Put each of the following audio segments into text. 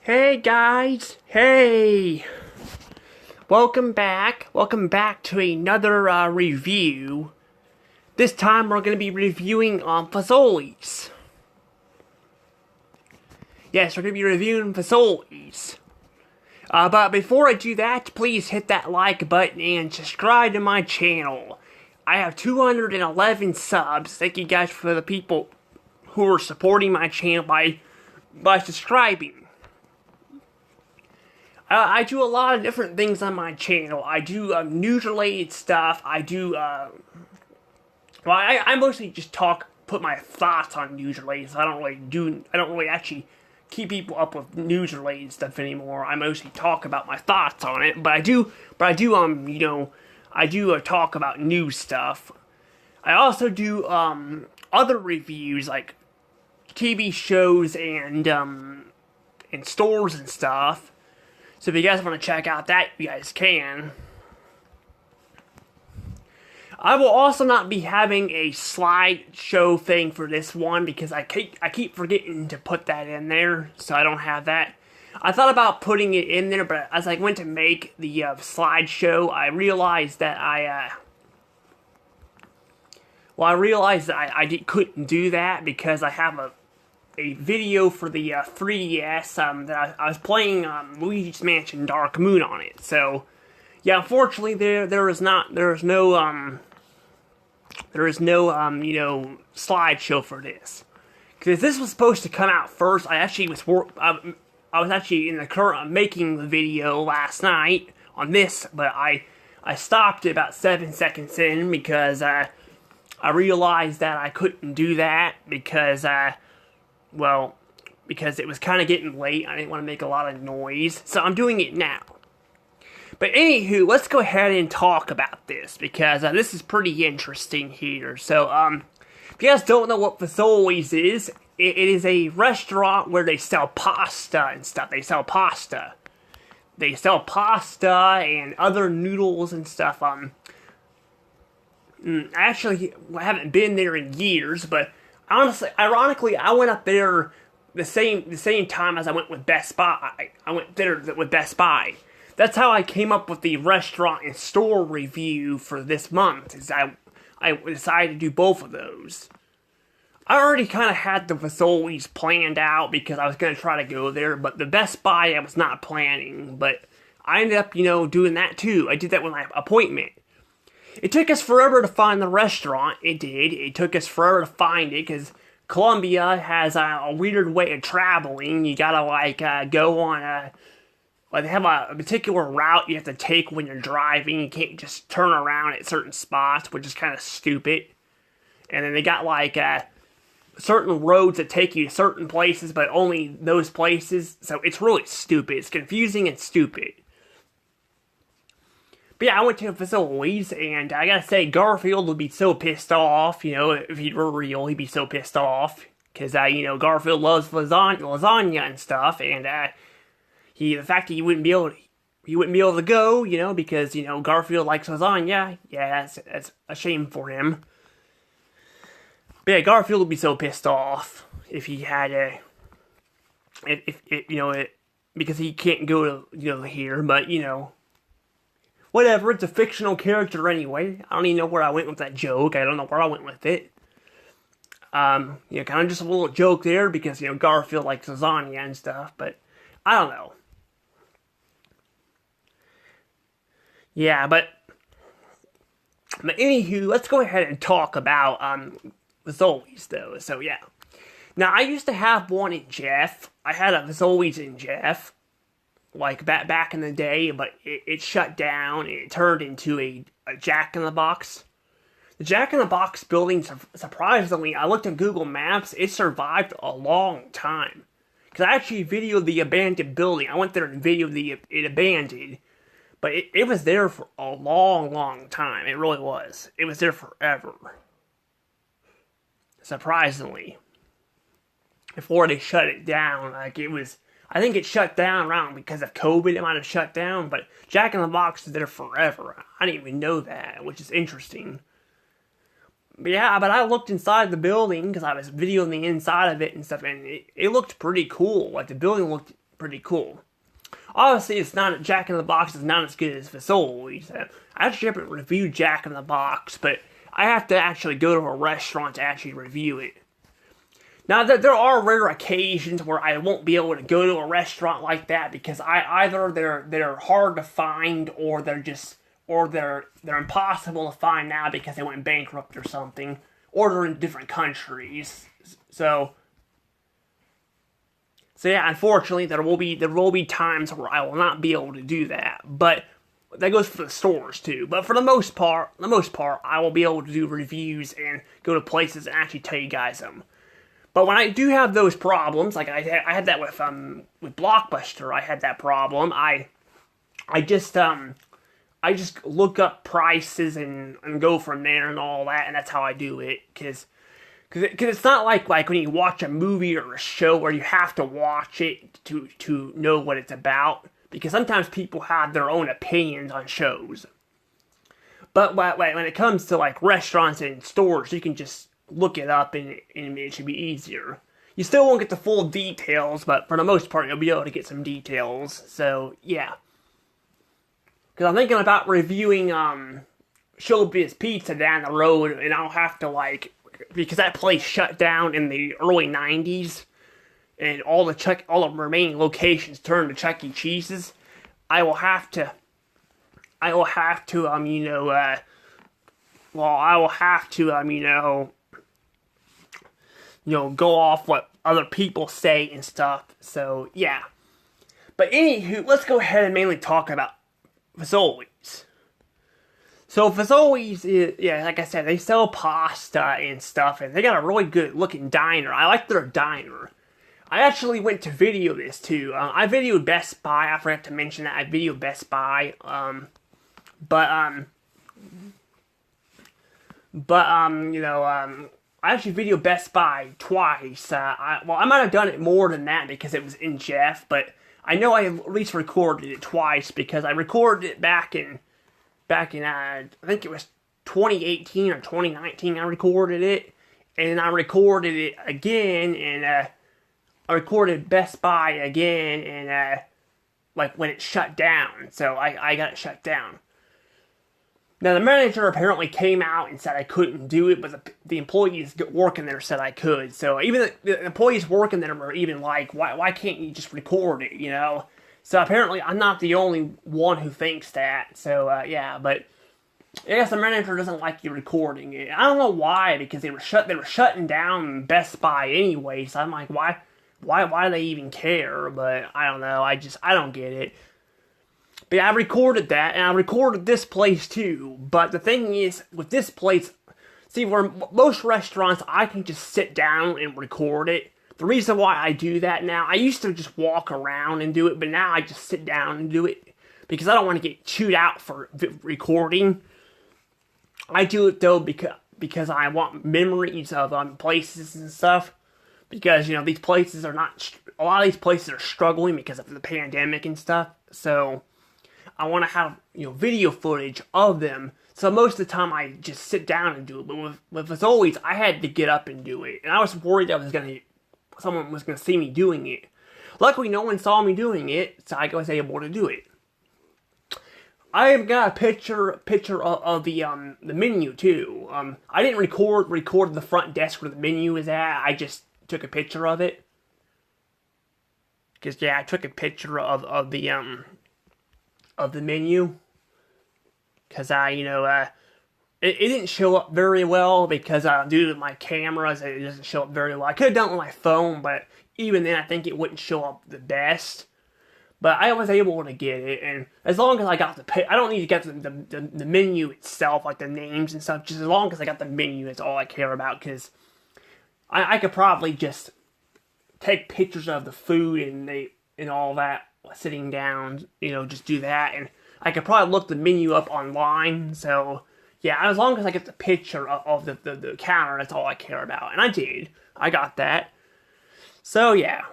Hey guys, hey! Welcome back to another review. This time we're going to be reviewing Fazolrs. Yes, we're going to be reviewing Fazolrs. But before I do that, please hit that like button and subscribe to my channel. I have 211 subs. Thank you guys for the people who are supporting my channel by subscribing. I do a lot of different things on my channel. I do news-related stuff. I do, I mostly just put my thoughts on news-related, so I don't really actually keep people up with news-related stuff anymore. I mostly talk about my thoughts on it, but I do talk about news stuff. I also do, other reviews, like TV shows and stores and stuff. So if you guys want to check out that, you guys can. I will also not be having a slideshow thing for this one because I keep forgetting to put that in there, so I don't have that. I thought about putting it in there, but as I went to make the slideshow, I realized that I couldn't do that because I have a video for the 3DS that I was playing Luigi's Mansion Dark Moon on it. So yeah, unfortunately there is no slideshow for this, because this was supposed to come out first. I was actually in the current of making the video last night on this, but I stopped it about 7 seconds in because I realized that I couldn't do that because it was kind of getting late. I didn't want to make a lot of noise, so I'm doing it now. But anywho, let's go ahead and talk about this, because this is pretty interesting here. So, if you guys don't know what Fazolrs is, it is a restaurant where they sell pasta and stuff. They sell pasta and other noodles and stuff. Actually, I haven't been there in years, but ironically, I went up there the same time as I went with Best Buy. I went there with Best Buy. That's how I came up with the restaurant and store review for this month. I decided to do both of those. I already kind of had the Fazolrs planned out because I was going to try to go there, but the Best Buy I was not planning. But I ended up, doing that too. I did that with my appointment. It took us forever to find the restaurant. It did. It took us forever to find it because Colombia has a weird way of traveling. You gotta go on they have a particular route you have to take when you're driving. You can't just turn around at certain spots, which is kind of stupid. And then they got certain roads that take you to certain places, but only those places. So it's really stupid. It's confusing and stupid. But yeah, I went to Fazolrs, and I gotta say, Garfield would be so pissed off, if he were real, he'd be so pissed off. Because, Garfield loves lasagna and stuff, and, the fact that he wouldn't be able to go, because, Garfield likes lasagna, yeah, that's a shame for him. But yeah, Garfield would be so pissed off if he had because he can't go to, here, but, whatever, it's a fictional character anyway. I don't even know where I went with that joke. I don't know where I went with it. Kind of just a little joke there because, Garfield likes lasagna and stuff, but I don't know. Yeah, but anywho, let's go ahead and talk about Fazolrs, though. So, yeah. Now, I used to have one in Jeff. I had a Fazolrs in Jeff, back in the day, but it shut down. It turned into a Jack-in-the-Box. The Jack-in-the-Box building, surprisingly, I looked at Google Maps, it survived a long time. Because I actually videoed the abandoned building. I went there and videoed it abandoned. But it was there for a long, long time. It really was. It was there forever. Surprisingly. Before they shut it down, I think it shut down around because of COVID. It might have shut down, but Jack-in-the-Box is there forever. I didn't even know that, which is interesting. But yeah, but I looked inside the building because I was videoing the inside of it and stuff, and it looked pretty cool. The building looked pretty cool. Obviously, it's not Jack in the Box is not as good as Fazolr. I actually haven't reviewed Jack in the Box, but I have to actually go to a restaurant to actually review it. Now, there are rare occasions where I won't be able to go to a restaurant like that because either they're hard to find or they're impossible to find now because they went bankrupt or something, or they're in different countries. So yeah, unfortunately, there will be times where I will not be able to do that. But that goes for the stores too. But for the most part, I will be able to do reviews and go to places and actually tell you guys them. But when I do have those problems, like I had that with Blockbuster, I had that problem. I just look up prices and go from there and all that, and that's how I do it. Cause it's not like when you watch a movie or a show where you have to watch it to know what it's about. Because sometimes people have their own opinions on shows. But when it comes to like restaurants and stores, you can just look it up and it should be easier. You still won't get the full details, but for the most part, you'll be able to get some details. So, yeah. Because I'm thinking about reviewing Showbiz Pizza down the road, and I'll have to, because that place shut down in the early 90s, and all the remaining locations turned to Chuck E. Cheese's, I will have to, go off what other people say and stuff. So, yeah. But anywho, let's go ahead and mainly talk about Fazolr's. So Fazolr's, like I said, they sell pasta and stuff, and they got a really good looking diner. I like their diner. I actually went to video this too. I videoed Best Buy. I forgot to mention that I videoed Best Buy. I actually videoed Best Buy twice. I might have done it more than that because it was in Jeff, but I know I at least recorded it twice because I recorded it back in I think it was 2018 or 2019. I recorded it, and I recorded it again, and I recorded Best Buy again, and when it shut down. So I got it shut down. Now, the manager apparently came out and said I couldn't do it, but the employees working there said I could. So even the employees working there were even like, why can't you just record it, So apparently I'm not the only one who thinks that. So, yeah, but I guess the manager doesn't like you recording it. I don't know why, because they were shutting down Best Buy anyway, so I'm like, why do they even care? But I don't know, I don't get it. But yeah, I recorded that, and I recorded this place too. But the thing is, with this place, see, where most restaurants, I can just sit down and record it. The reason why I do that now, I used to just walk around and do it, but now I just sit down and do it. Because I don't want to get chewed out for recording. I do it, though, because I want memories of places and stuff. Because, these places are not, a lot of these places are struggling because of the pandemic and stuff. So I want to have, video footage of them. So most of the time I just sit down and do it. But with Fazolr's, I had to get up and do it. And I was worried someone was going to see me doing it. Luckily, no one saw me doing it, so I was able to do it. I've got a picture of the menu too. I didn't record the front desk where the menu is at. I just took a picture of it. Because I took a picture of the menu. Because it didn't show up very well because due to my cameras, it doesn't show up very well. I could have done it with my phone, but even then, I think it wouldn't show up the best. But I was able to get it, and as long as I got I don't need to get the menu itself, like the names and stuff. Just as long as I got the menu, that's all I care about. Because I could probably just take pictures of the food and all that sitting down, just do that, and I could probably look the menu up online. So yeah, as long as I get the picture of the counter, that's all I care about. And I did. I got that. So yeah,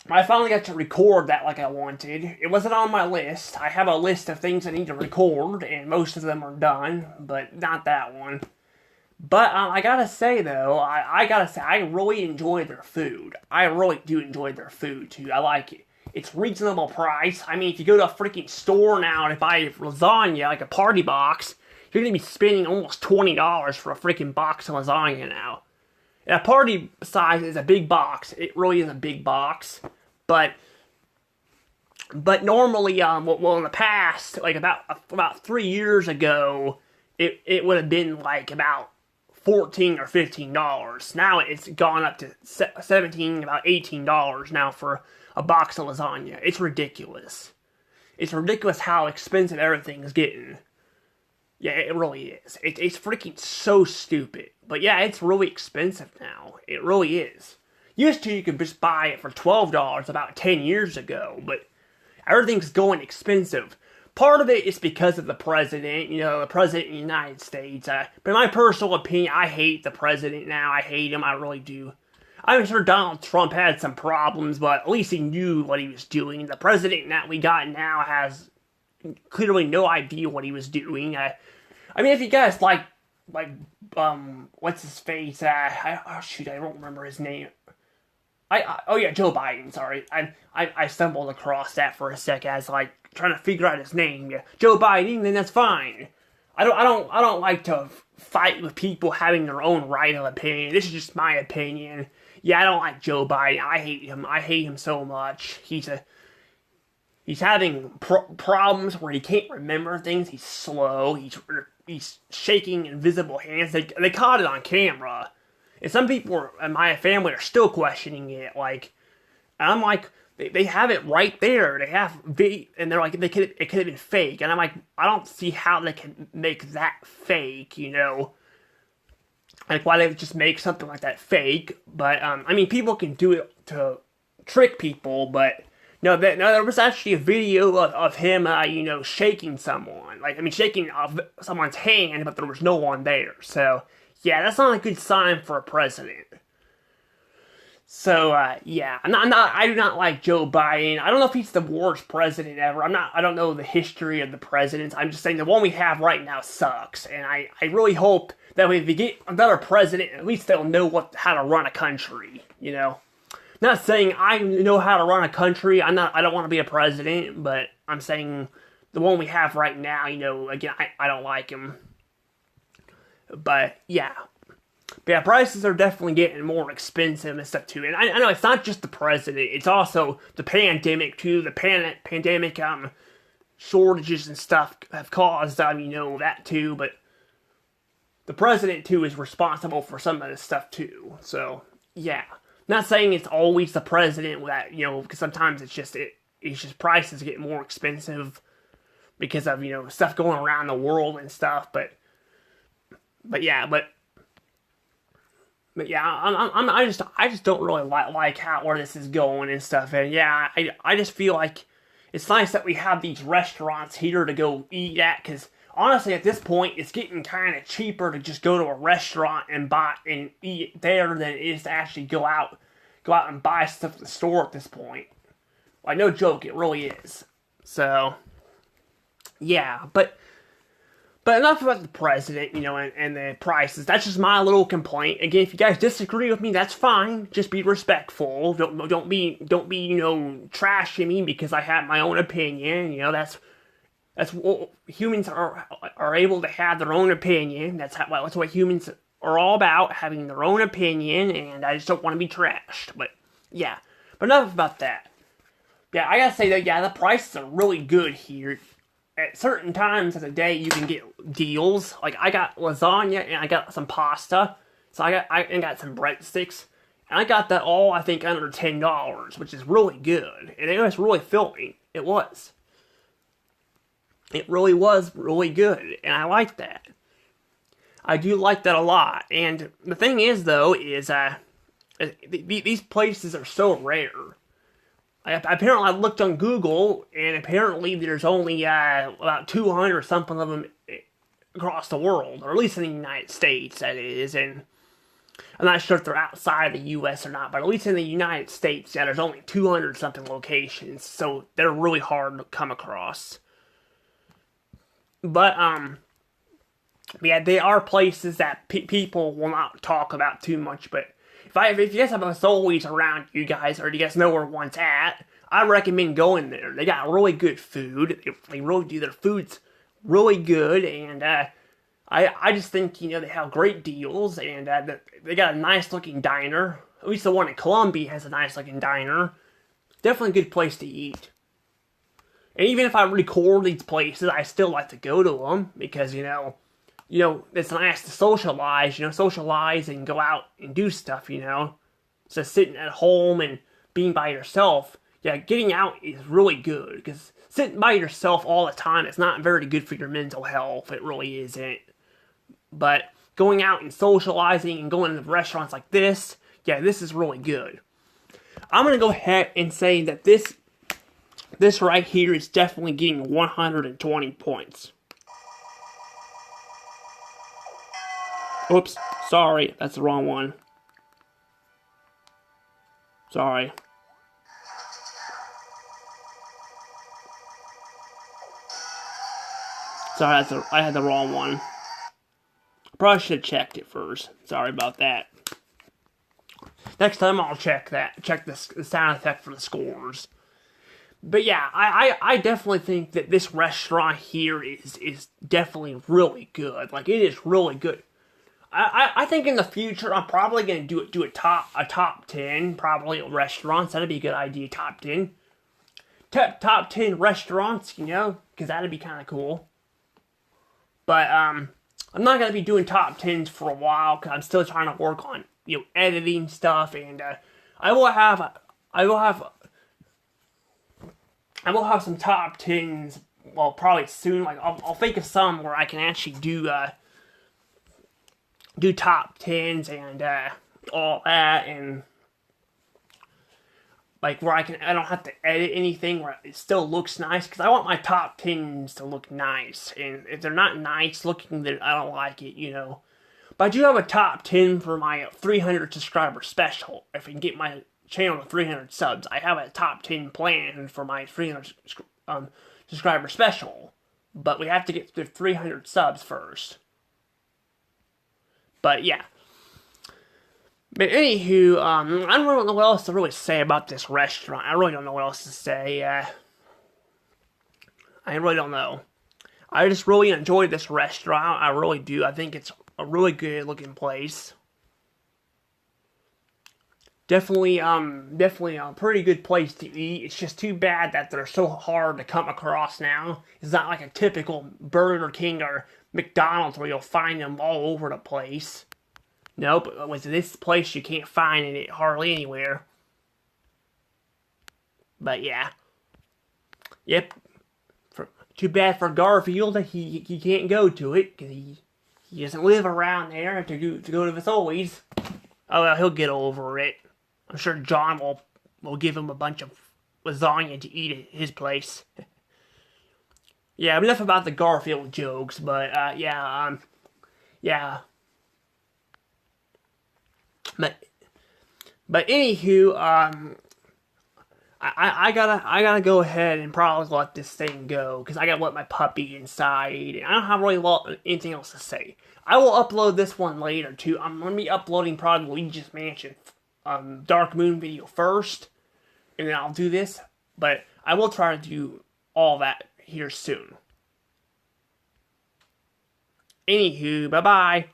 I finally got to record that like I wanted. It wasn't on my list. I have a list of things I need to record, and most of them are done, but not that one. But I gotta say though, I really enjoy their food. I really do enjoy their food too. I like it. it's reasonable price. I mean, if you go to a freaking store now and buy lasagna, like a party box, you're gonna be spending almost $20 for a freaking box of lasagna now. And a party size is a big box. It really is a big box. But normally, well, in the past, like about 3 years ago, it would have been like about $14 or $15. Now it's gone up to $17, about $18 now for a box of lasagna. It's ridiculous. It's ridiculous how expensive everything's getting. Yeah, it really is. It's freaking so stupid. But yeah, it's really expensive now. It really is. Used to, you could just buy it for $12 about 10 years ago, but everything's going expensive. Part of it is because of the president, the president of the United States. But in my personal opinion, I hate the president now. I hate him, I really do. I'm sure Donald Trump had some problems, but at least he knew what he was doing. The president that we got now has clearly no idea what he was doing. I mean, if you guys like, what's his face? I don't remember his name. Oh yeah, Joe Biden. Sorry, I stumbled across that for a sec as like trying to figure out his name. Yeah, Joe Biden. Then that's fine. I don't like to fight with people having their own right of opinion. This is just my opinion. Yeah, I don't like Joe Biden. I hate him. I hate him so much. He's having problems where he can't remember things. He's slow. He's shaking invisible hands. They caught it on camera. And some people in my family are still questioning it. Like, and I'm like, they have it right there. They have and they're like, it could have been fake. And I'm like, I don't see how they can make that fake. Like, why they would just make something like that fake. But I mean, people can do it to trick people. But no, there was actually a video of him, shaking someone. Like, I mean, shaking someone's hand, but there was no one there. So yeah, that's not a good sign for a president. So, yeah, I do not like Joe Biden. I don't know if he's the worst president ever. I don't know the history of the presidents. I'm just saying the one we have right now sucks. And I really hope that if we get another president, at least they'll know how to run a country, Not saying I know how to run a country. I don't want to be a president, but I'm saying the one we have right now, again, I don't like him. But yeah, prices are definitely getting more expensive and stuff too. And I know it's not just the president; it's also the pandemic too. The pandemic shortages and stuff have caused that too. But the president too is responsible for some of this stuff too. So yeah, not saying it's always the president that because sometimes it's just prices get more expensive because of stuff going around the world and stuff. But yeah, I just don't really like where this is going and stuff. And yeah, I just feel like it's nice that we have these restaurants here to go eat at, because honestly, at this point, it's getting kind of cheaper to just go to a restaurant and buy and eat there than it is to actually go out and buy stuff at the store at this point. Like, no joke, it really is. So yeah, But enough about the president, and the prices. That's just my little complaint. Again, if you guys disagree with me, that's fine. Just be respectful. Don't be trashing me because I have my own opinion. That's what humans are able to have their own opinion. That's what humans are all about, having their own opinion. And I just don't want to be trashed. But yeah, but enough about that. Yeah, I gotta say that the prices are really good here. At certain times of the day, you can get deals. Like, I got lasagna and I got some pasta. So I got some breadsticks. And I got that all, I think, under $10, which is really good. And it was really filling. It was. It really was really good. And I like that. I do like that a lot. And the thing is, though, is these places are so rare. Apparently, I looked on Google, and apparently there's only about 200 or something of them across the world, or at least in the United States, that is. And I'm not sure if they're outside the U.S. or not, but at least in the United States, there's only 200 something locations, so they're really hard to come across. But yeah, they are places that people will not talk about too much, but if you guys have a Fazolr around you guys, or do you guys know where one's at, I recommend going there. They got really good food. They really do. Their food's really good, and I just think, they have great deals, and they got a nice looking diner. At least the one in Columbia has a nice looking diner. Definitely a good place to eat. And even if I record these places, I still like to go to them because, it's nice to socialize and go out and do stuff, So sitting at home and being by yourself, yeah, getting out is really good because sitting by yourself all the time is not very good for your mental health. It really isn't. But going out and socializing and going to restaurants like this, yeah, this is really good. I'm going to go ahead and say that this right here is definitely getting 120 points. Oops, sorry, that's the wrong one. Sorry. Sorry, I had the wrong one. Probably should have checked it first. Sorry about that. Next time I'll check that. Check the sound effect for the scores. But yeah, I definitely think that this restaurant here is definitely really good. Like, it is really good. I think in the future I'm probably gonna do a top 10 probably at restaurants. That'd be a good idea. Top 10. Top 10 restaurants, because that'd be kind of cool. But I'm not gonna be doing top 10s for a while because I'm still trying to work on editing stuff, and I will have some top 10s. Well, probably soon. Like I'll think of some where I can actually do top 10s and all that, and like where I don't have to edit anything, where it still looks nice, because I want my top 10s to look nice, and if they're not nice looking, then I don't like it, But I do have a top 10 for my 300 subscriber special. If I can get my channel to 300 subs, I have a top 10 plan for my 300 subscriber special. But we have to get to 300 subs first. But yeah. But anywho, I don't really know what else to really say about this restaurant. I really don't know what else to say. I really don't know. I just really enjoyed this restaurant. I really do. I think it's a really good looking place. Definitely a pretty good place to eat. It's just too bad that they're so hard to come across now. It's not like a typical Burger King or McDonald's where you'll find them all over the place. Nope, with this place you can't find it hardly anywhere. But yeah. Yep. Too bad for Garfield that he can't go to it, because he doesn't live around there to go to Fazolr's. Oh well, he'll get over it. I'm sure John will give him a bunch of lasagna to eat at his place. Yeah, enough about the Garfield jokes, but yeah. But anywho, I gotta go ahead and probably let this thing go, because I gotta let my puppy inside, and I don't have really anything else to say. I will upload this one later too. I'm gonna be uploading probably Luigi's Mansion Dark Moon video first, and then I'll do this. But I will try to do all that here soon. Anywho, bye bye.